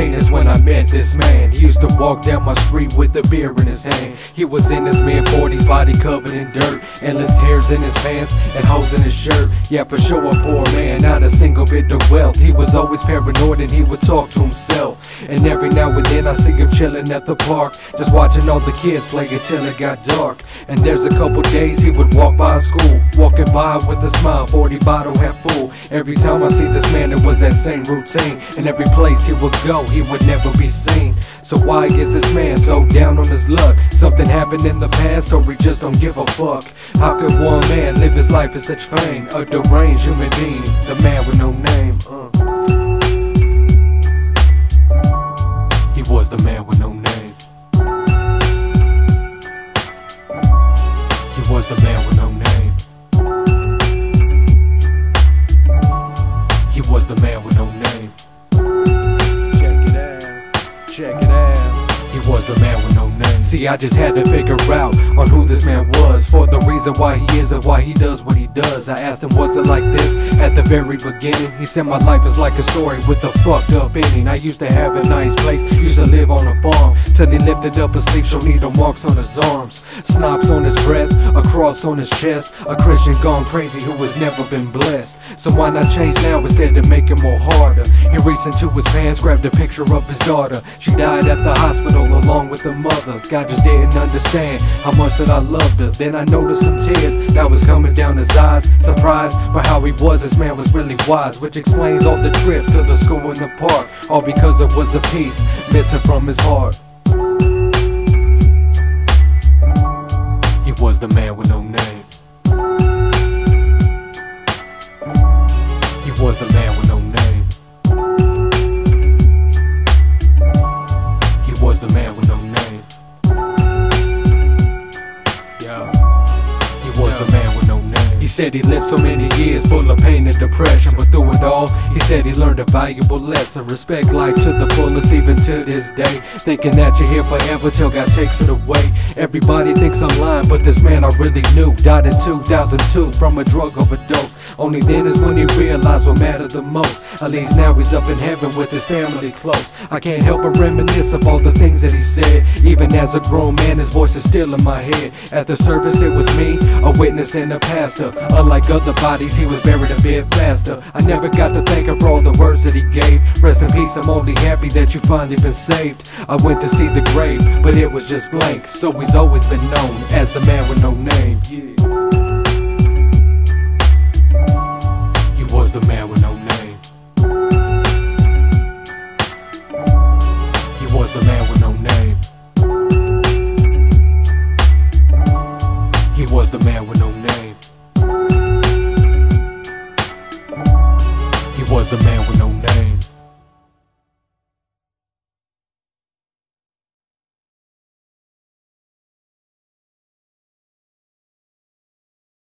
13 is when I met this man. He used to walk down my street with a beer in his hand. He was in his mid-40s, body covered in dirt, endless tears in his pants and holes in his shirt. Yeah, for sure a poor man, not a single bit of wealth. He was always paranoid and he would talk to himself. And every now and then I see him chilling at the park, just watching all the kids play until it got dark. And there's a couple days he would walk by school, walking by with a smile, 40 bottle half full. Every time I see this man, it was that same routine. And every place he would go, he would never be seen. So why is this man so down on his luck? Something happened in the past, or he just don't give a fuck? How could one man live his life in such pain? A deranged human being, the man with no name. He was the man with no name. He was the man with no name. He was the man with no name. Check it out, check it out. He was the man with no name. See, I just had to figure out on who this man was, for the reason why he is and why he does what he does. I asked him, was it like this at the very beginning? He said, my life is like a story with a fucked up ending. I used to have a nice place, used to live on a farm, till he lifted up his sleeve, showed me the marks on his arms, snobs on his breath, a cross on his chest, a Christian gone crazy who has never been blessed. So why not change now instead to make it more harder? He reached into his pants, grabbed a picture of his daughter. She died at the hospital along with her mother. God just didn't understand how much that I loved her. Then I noticed some tears that was coming down his eyes, surprised by how he was. This man was really wise, which explains all the trips to the school and the park, all because there was a piece missing from his heart. He was the man with no name. He was the man with no name. He was the man with no name. Yeah. He was the man with no name. He said he lived so many years full of pain and depression, but through it all, he said he learned a valuable lesson. Respect life to the fullest even to this day, thinking that you're here forever till God takes it away. Everybody thinks I'm lying, but this man I really knew died in 2002 from a drug overdose. Only then is when he realized what mattered the most. At least now he's up in heaven with his family close. I can't help but reminisce of all the things that he said. Even as a grown man, his voice is still in my head. At the service it was me, a witness and a pastor. Unlike other bodies, he was buried a bit faster. I never got to thank him for all the words that he gave. Rest in peace, I'm only happy that you finally been saved. I went to see the grave, but it was just blank. So he's always been known as the man with no name. Yeah. He was the man with no name. He was the man with no name. He was the man with no name. He was the man with no name.